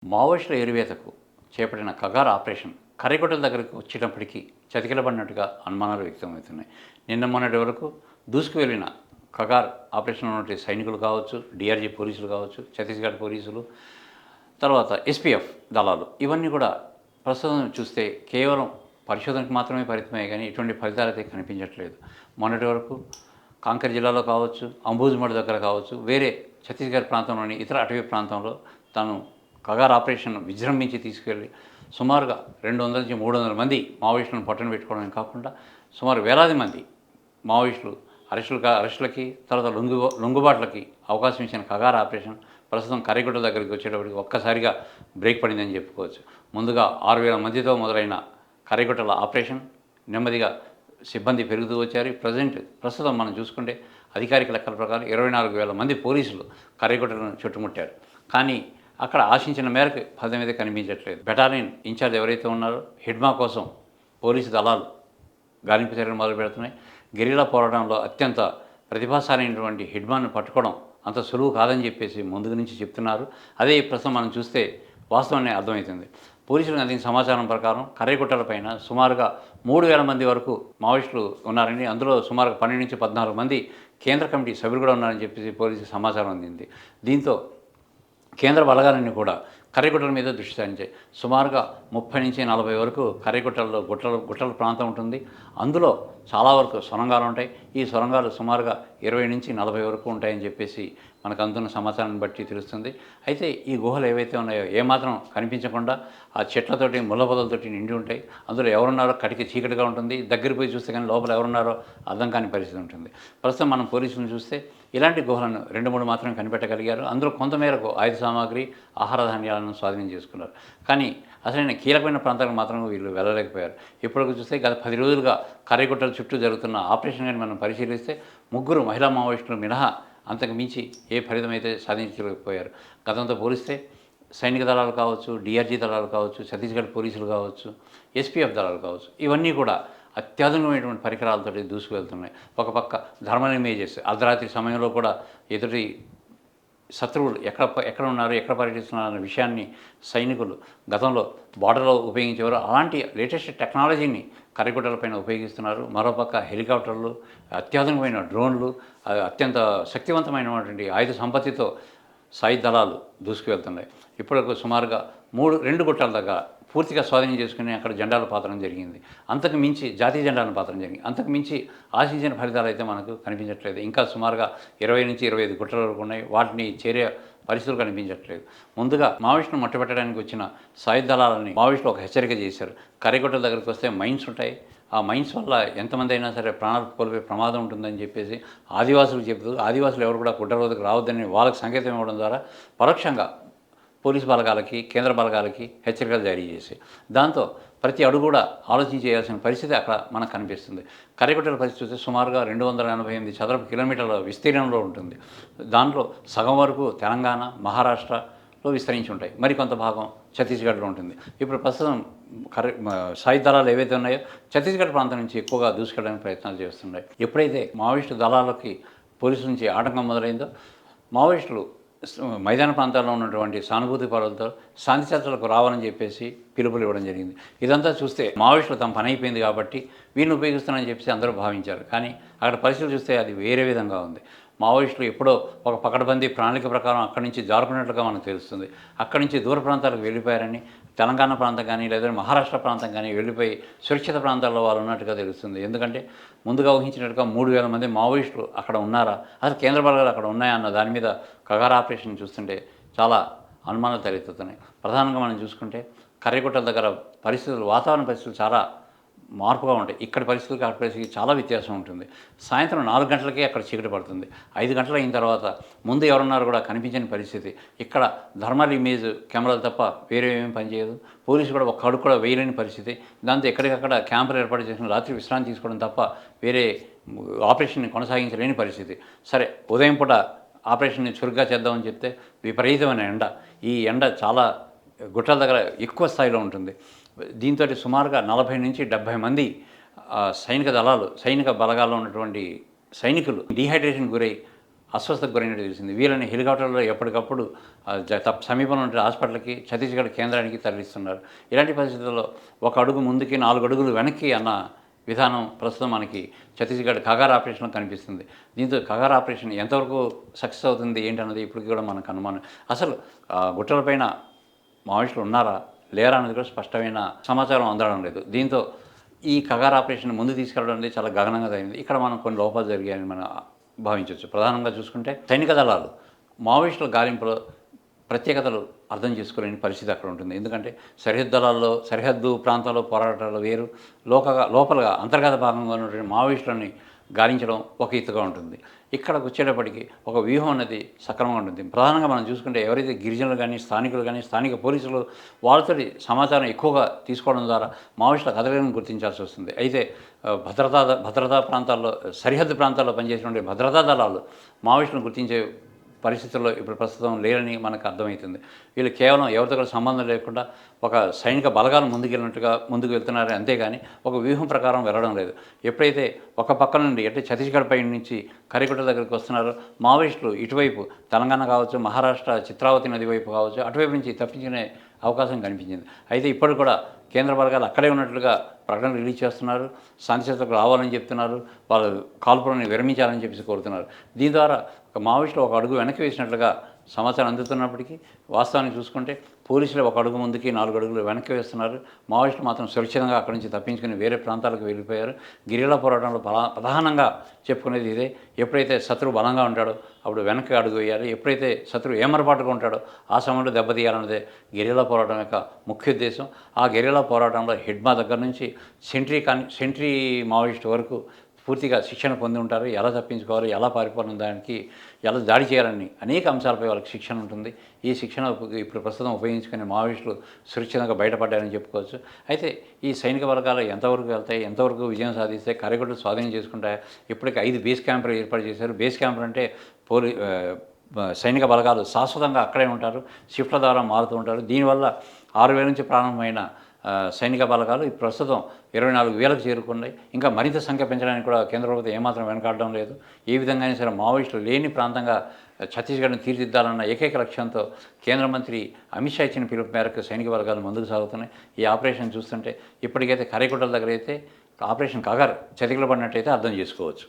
మావోయిస్టుల ఏరివేతకు చేపట్టిన కగార్ ఆపరేషన్ కర్రిగుట్టల దగ్గరికి వచ్చేటప్పటికి చతికిలబడినట్టుగా అనుమానాలు వ్యక్తమవుతున్నాయి. నిన్న మొన్నటి వరకు దూసుకు వెళ్ళిన కగార్ ఆపరేషన్లో ఉన్నటువంటి సైనికులు కావచ్చు, డిఆర్జీ పోలీసులు కావచ్చు, ఛత్తీస్గఢ్ పోలీసులు, తర్వాత ఎస్పీఎఫ్ దళాలు ఇవన్నీ కూడా ప్రస్తుతం చూస్తే కేవలం పరిశోధనకు మాత్రమే పరిమితమే కానీ ఎటువంటి ఫలితాలు అయితే కనిపించట్లేదు. మొన్నటి వరకు కాంకర్ జిల్లాలో కావచ్చు, అంబుజ్మడ్ దగ్గర కావచ్చు, వేరే ఛత్తీస్గఢ్ ప్రాంతంలోని ఇతర అటవీ ప్రాంతంలో తాను కగార్ ఆపరేషన్ విజృంభించి తీసుకెళ్ళి సుమారుగా 200 నుంచి 300 మంది మావోయిస్టులను పట్టున పెట్టుకోవడమే కాకుండా సుమారు వేలాది మంది మావోయిస్టులు అరెస్టులకి తర్వాత లొంగుబాట్లకి అవకాశం ఇచ్చిన కగార్ ఆపరేషన్ ప్రస్తుతం కర్రిగుట్ట దగ్గరికి వచ్చేటప్పటికి ఒక్కసారిగా బ్రేక్ పడిందని చెప్పుకోవచ్చు. ముందుగా 6000 మందితో మొదలైన కర్రిగుట్టల ఆపరేషన్ నెమ్మదిగా సిబ్బంది పెరుగుతూ వచ్చారు. ప్రస్తుతం మనం చూసుకుంటే అధికారిక లెక్కల ప్రకారం 24,000 మంది పోలీసులు కర్రిగుట్టలను చుట్టుముట్టారు. కానీ అక్కడ ఆశించిన మేరకు ఫలితం అయితే కనిపించట్లేదు. బెటాలియన్ ఇన్ఛార్జ్ ఎవరైతే ఉన్నారో హిడ్మా కోసం పోలీసు దళాలు గాలింపు చర్యలు మొదలు పెడుతున్నాయి. గెరిలా పోరాటంలో అత్యంత ప్రతిభాశాలైనటువంటి హిడ్మాను పట్టుకోవడం అంత సులువు కాదని చెప్పేసి ముందు నుంచి చెప్తున్నారు. అదే ప్రస్తుతం మనం చూస్తే వాస్తవాన్ని అర్థమవుతుంది. పోలీసులకు అందిన సమాచారం ప్రకారం కర్రిగుట్టల పైన సుమారుగా 3,000 మంది వరకు మావోయిస్టులు ఉన్నారని, అందులో సుమారుగా 12 నుంచి 14 మంది కేంద్ర కమిటీ సభ్యులు కూడా ఉన్నారని చెప్పేసి పోలీసులకు సమాచారం అందింది. దీంతో కేంద్ర బలగాలన్నీ కూడా కర్రిగుట్టల మీద దృష్టి సారించాయి. సుమారుగా 30 నుంచి 40 వరకు కర్రిగుట్టల్లో గుట్టల ప్రాంతం ఉంటుంది. అందులో చాలా వరకు సొరంగాలు ఉంటాయి. ఈ సొరంగాలు సుమారుగా 20 నుంచి 40 వరకు ఉంటాయని చెప్పేసి మనకు అందుతున్న సమాచారాన్ని బట్టి తెలుస్తుంది. అయితే ఈ గుహలు ఏవైతే ఉన్నాయో ఏమాత్రం కనిపించకుండా ఆ చెట్లతోటి ముళ్ళ పొదలతోటి నిండి ఉంటాయి. అందులో ఎవరున్నారో కటికి చీకటిగా ఉంటుంది. దగ్గర పోయి చూస్తే కానీ లోపల ఎవరున్నారో అర్థం కాని పరిస్థితి ఉంటుంది. ప్రస్తుతం మనం పోలీసులను చూస్తే ఇలాంటి గుహలను 2-3 మాత్రం కనిపెట్టగలిగారు. అందులో కొంతమేరకు ఆయుధ సామాగ్రి, ఆహార ధాన్యాలను స్వాధీనం చేసుకున్నారు. కానీ అసలైన కీలకమైన ప్రాంతాలకు మాత్రం వీళ్ళు వెళ్ళలేకపోయారు. ఇప్పటికి చూస్తే గత 10 రోజులుగా కర్రిగుట్టల చుట్టూ జరుగుతున్న ఆపరేషన్ కానీ మనం పరిశీలిస్తే 3 మహిళా మావోయిస్టులు మినహా అంతకు మించి ఏ ఫలితం అయితే సాధించలేకపోయారు. గతంతో పోలిస్తే సైనిక దళాలు కావచ్చు, డిఆర్జీ దళాలు కావచ్చు, ఛత్తీస్గఢ్ పోలీసులు కావచ్చు, ఎస్పీఎఫ్ దళాలు కావచ్చు, ఇవన్నీ కూడా అత్యాధునికమైనటువంటి పరికరాలతో దూసుకు వెళ్తున్నాయి. ఒక పక్క థర్మల్ ఇమేజెస్ అర్ధరాత్రి సమయంలో కూడా ఎదుటి శత్రువులు ఎక్కడ ఉన్నారు, ఎక్కడ పర్యటిస్తున్నారు అనే విషయాన్ని సైనికులు గతంలో బార్డర్లో ఉపయోగించేవారు. అలాంటి లేటెస్ట్ టెక్నాలజీని కర్రిగుట్టలపైన ఉపయోగిస్తున్నారు. మరోపక్క హెలికాప్టర్లు, అత్యాధునికమైన డ్రోన్లు, అత్యంత శక్తివంతమైనటువంటి ఆయుధ సంపత్తితో సాయుధ దళాలు దూసుకు వెళ్తున్నాయి. ఇప్పటివరకు సుమారుగా 2 గుట్టల దగ్గర పూర్తిగా స్వాధీనం చేసుకుని అక్కడ జెండాలు పాతడం జరిగింది. అంతకు మించి జాతీయ జెండాలను పాతడం జరిగింది. అంతకు మించి ఆశించిన ఫలితాలు అయితే మనకు కనిపించట్లేదు. ఇంకా సుమారుగా 20 నుంచి 25 గుట్టల వరకు ఉన్నాయి. వాటిని చేరే పరిస్థితులు కనిపించట్లేదు. ముందుగా మావోయిస్టును మట్టుపెట్టడానికి వచ్చిన సాయుధ దళాలని మావోయిస్టులు ఒక హెచ్చరిక చేశారు. కర్రిగుట్టల దగ్గరికి వస్తే మైన్స్ ఉంటాయి. ఆ మైన్స్ వల్ల ఎంతమంది అయినా సరే ప్రాణాలు కోల్పోయే ప్రమాదం ఉంటుందని చెప్పేసి ఆదివాసులు చెబుతూ ఆదివాసులు ఎవరు కూడా గుట్ట రోజుకు రావద్దని వాళ్ళకి సంకేతం ఇవ్వడం ద్వారా పరోక్షంగా పోలీసు బలగాలకి, కేంద్ర బలగాలకి హెచ్చరికలు జారీ చేసి దాంతో ప్రతి అడుగు కూడా ఆలోచన చేయాల్సిన పరిస్థితి అక్కడ మనకు కనిపిస్తుంది. కర్రిగుట్టల పరిస్థితి చూస్తే సుమారుగా 288 చదరపు కిలోమీటర్ల విస్తీర్ణంలో ఉంటుంది. దాంట్లో సగం వరకు తెలంగాణ, మహారాష్ట్రలో విస్తరించి ఉంటాయి. మరికొంత భాగం ఛత్తీస్గఢ్లో ఉంటుంది. ఇప్పుడు ప్రస్తుతం సాయుధ దళాలు ఏవైతే ఉన్నాయో ఛత్తీస్గఢ్ ప్రాంతం నుంచి ఎక్కువగా దూసుకెళ్ళడానికి ప్రయత్నాలు చేస్తున్నాయి. ఎప్పుడైతే మావోయిస్టు దళాలకి పోలీసుల నుంచి ఆటంకం మొదలైందో మావోయిస్టులు మైదాన ప్రాంతాల్లో ఉన్నటువంటి సానుభూతి పరులతో శాంతి చర్చలకు రావాలని చెప్పేసి పిలుపులు ఇవ్వడం జరిగింది. ఇదంతా చూస్తే మావోయిస్టులు తమ పని అయిపోయింది కాబట్టి వీళ్ళని ఉపయోగిస్తున్నారని చెప్పేసి అందరూ భావించారు. కానీ అక్కడ పరిస్థితులు చూస్తే అది వేరే విధంగా ఉంది. మావోయిస్టులు ఎప్పుడో ఒక పకడ్బందీ ప్రణాళిక ప్రకారం అక్కడి నుంచి జారుకున్నట్లుగా మనకు తెలుస్తుంది. అక్కడి నుంచి దూర ప్రాంతాలకు వెళ్ళిపోయారని, తెలంగాణ ప్రాంతం కానీ లేదా మహారాష్ట్ర ప్రాంతం కానీ వెళ్ళిపోయి సురక్షిత ప్రాంతాల్లో వాళ్ళు ఉన్నట్టుగా తెలుస్తుంది. ఎందుకంటే ముందుగా ఊహించినట్టుగా 3,000 మంది మావోయిస్టులు అక్కడ ఉన్నారా, అసలు కేంద్ర బలగాలు అక్కడ ఉన్నాయా అన్న దాని మీద కగార్ ఆపరేషన్ చూస్తుంటే చాలా అనుమానాలు తలెత్తుతున్నాయి. ప్రధానంగా మనం చూసుకుంటే కర్రిగుట్టల దగ్గర వాతావరణ పరిస్థితులు చాలా మార్పుగా ఉంటాయి. ఇక్కడ పరిస్థితులకి అక్కడ పరిస్థితికి చాలా వ్యత్యాసం ఉంటుంది. సాయంత్రం 4 గంటలకే అక్కడ చీకటి పడుతుంది. 5 గంటలు అయిన తర్వాత ముందు ఎవరున్నారు కూడా కనిపించని పరిస్థితి. ఇక్కడ థర్మల్ ఇమేజ్ కెమెరాలు తప్ప వేరే ఏమీ పనిచేయదు. పోలీసు కూడా ఒక్క అడుగు కూడా వేయలేని పరిస్థితి. దాంతో ఎక్కడికక్కడ క్యాంపులు ఏర్పాటు చేసిన రాత్రి విశ్రాంతి తీసుకోవడం తప్ప వేరే ఆపరేషన్ని కొనసాగించలేని పరిస్థితి. సరే, ఉదయం పూట ఆపరేషన్ని చురుగ్గా చేద్దామని చెప్తే విపరీతమైన ఎండ. ఈ ఎండ చాలా గుట్టల దగ్గర ఎక్కువ స్థాయిలో ఉంటుంది. దీంతో సుమారుగా 40 నుంచి 70 మంది సైనిక బలగాల్లో ఉన్నటువంటి సైనికులు డీహైడ్రేషన్ గురై అస్వస్థతకు గురైనట్టు తెలిసింది. వీళ్ళని హెలికాప్టర్లో ఎప్పటికప్పుడు సమీపంలో ఉండే హాస్పిటల్‌కి, ఛత్తీస్‌గఢ్ కేంద్రానికి తరలిస్తున్నారు. ఇలాంటి పరిస్థితుల్లో ఒక అడుగు ముందుకి 4 అడుగులు వెనక్కి అన్న విధానం ప్రస్తుతం మనకి ఛత్తీస్‌గఢ్ కగార్ ఆపరేషన్‌లో కనిపిస్తుంది. దీంతో కగార్ ఆపరేషన్ ఎంతవరకు సక్సెస్ అవుతుంది ఏంటన్నది ఇప్పటికి కూడా మనకు అనుమానం. అసలు గుట్టలపైన మావోయిస్టులు ఉన్నారా? లేరా? అనేది కూడా స్పష్టమైన సమాచారం అందడం లేదు. దీంతో ఈ కగార్ ఆపరేషన్ ముందుకు తీసుకెళ్ళడం అనేది చాలా గగనంగా జరిగింది. ఇక్కడ మనం కొన్ని లోపాలు జరిగాయని మనం భావించవచ్చు. ప్రధానంగా చూసుకుంటే సైనిక దళాలు మావోయిస్టుల గాలింపులో ప్రత్యేకతలు అర్థం చేసుకోలేని పరిస్థితి అక్కడ ఉంటుంది. ఎందుకంటే సరిహద్దు దళాల్లో, సరిహద్దు ప్రాంతాల్లో పోరాటాలు వేరు, లోపలగా అంతర్గత భాగంగా ఉన్నటువంటి మావోయిస్టులని గాలించడం ఒక ఎత్తుగా ఉంటుంది. ఇక్కడికి వచ్చేటప్పటికి ఒక వ్యూహం అనేది సక్రమంగా ఉంటుంది. ప్రధానంగా మనం చూసుకుంటే ఎవరైతే గిరిజనులు కానీ, స్థానికులు కానీ, స్థానిక పోలీసులు వాళ్ళతోటి సమాచారం ఎక్కువగా తీసుకోవడం ద్వారా మావోయిస్టుల కదలికలను గుర్తించాల్సి వస్తుంది. అయితే భద్రతా ప్రాంతాల్లో, సరిహద్దు ప్రాంతాల్లో పనిచేసినటువంటి భద్రతా దళాలు మావోయిస్టులను గుర్తించే పరిస్థితుల్లో ఇప్పుడు ప్రస్తుతం లేరని మనకు అర్థమవుతుంది. వీళ్ళు కేవలం ఎవరితో కూడా సంబంధం లేకుండా ఒక సైనిక బలగాలు ముందుకు వెళ్తున్నారని, అంతేగాని ఒక వ్యూహం ప్రకారం వెళ్ళడం లేదు. ఎప్పుడైతే ఒక పక్క నుండి అంటే ఛత్తీస్గఢ్ పై నుంచి కరికుట్ట దగ్గరికి వస్తున్నారో మావోయిస్టులు ఇటువైపు తెలంగాణ కావచ్చు, మహారాష్ట్ర చిత్రావతి నది వైపు కావచ్చు, అటువైపు నుంచి తప్పించుకునే అవకాశం కనిపించింది. అయితే ఇప్పుడు కూడా కేంద్ర బలగాలు అక్కడే ఉన్నట్లుగా ప్రకటన రిలీజ్ చేస్తున్నారు. శాంతిచర్చలకు రావాలని చెప్తున్నారు. వాళ్ళు కాల్పులను విరమించాలని చెప్పేసి కోరుతున్నారు. దీని ద్వారా ఒక మావోయిస్టులు ఒక అడుగు వెనక్కి వేసినట్లుగా సమాచారం అందుతున్నప్పటికీ వాస్తవానికి చూసుకుంటే పోలీసులు ఒక అడుగు ముందుకి 4 అడుగులు వెనక్కి వేస్తున్నారు. మావోయిస్టులు మాత్రం సురక్షితంగా అక్కడి నుంచి తప్పించుకుని వేరే ప్రాంతాలకు వెళ్ళిపోయారు. గెరిల్లా పోరాటంలో ప్రధానంగా చెప్పుకునేది ఇదే. ఎప్పుడైతే శత్రువు బలంగా ఉంటాడో అప్పుడు వెనక్కి అడుగు వేయాలి. ఎప్పుడైతే శత్రువు ఏమరపాటుగా ఉంటాడో ఆ సమయంలో దెబ్బతీయాలన్నదే గెరిల్లా పోరాటం యొక్క ముఖ్య ఉద్దేశం. ఆ గెరిల్లా పోరాటంలో హిడ్మా దగ్గర నుంచి సెంట్రీ మావోయిస్ట్ వరకు పూర్తిగా శిక్షణ పొంది ఉంటారు. ఎలా తప్పించుకోవాలి, ఎలా పారిపోవడం, దానికి ఎలా దాడి చేయాలని అనేక అంశాలపై వాళ్ళకి శిక్షణ ఉంటుంది. ఈ శిక్షణ ఇప్పుడు ప్రస్తుతం ఉపయోగించుకునే మావోయిస్టులు సురక్షితంగా బయటపడ్డారని చెప్పుకోవచ్చు. అయితే ఈ సైనిక వర్గాలు ఎంతవరకు వెళ్తాయి, ఎంతవరకు విజయం సాధిస్తాయి, కరిగొడ్లు స్వాధీనం చేసుకుంటాయి. ఇప్పటికి 5 బేస్ క్యాంపులు ఏర్పాటు చేశారు. బేస్ క్యాంపులు అంటే సైనిక బలగాలు శాశ్వతంగా అక్కడే ఉంటారు. షిఫ్ట్ల ద్వారా మారుతూ ఉంటారు. దీనివల్ల 6,000 నుంచి ప్రారంభమైన సైనిక బలగాలు ఈ ప్రస్తుతం 24,000కు చేరుకున్నాయి. ఇంకా మరింత సంఖ్య పెంచడానికి కూడా కేంద్ర ప్రభుత్వం ఏమాత్రం వెనకాడడం లేదు. ఏ విధంగా అయినా సరే మావోయిస్టులు లేని ప్రాంతంగా ఛత్తీస్గఢ్ను తీర్చిదిద్దాలన్న ఏకైక లక్ష్యంతో కేంద్ర మంత్రి అమిత్ షా ఇచ్చిన పిలుపు మేరకు సైనిక బలగాలు ముందుకు సాగుతున్నాయి. ఈ ఆపరేషన్ చూస్తుంటే ఇప్పటికైతే కరైకుట్టల దగ్గర అయితే ఆపరేషన్ కగార్ చతికిలబడినట్టయితే అర్థం చేసుకోవచ్చు.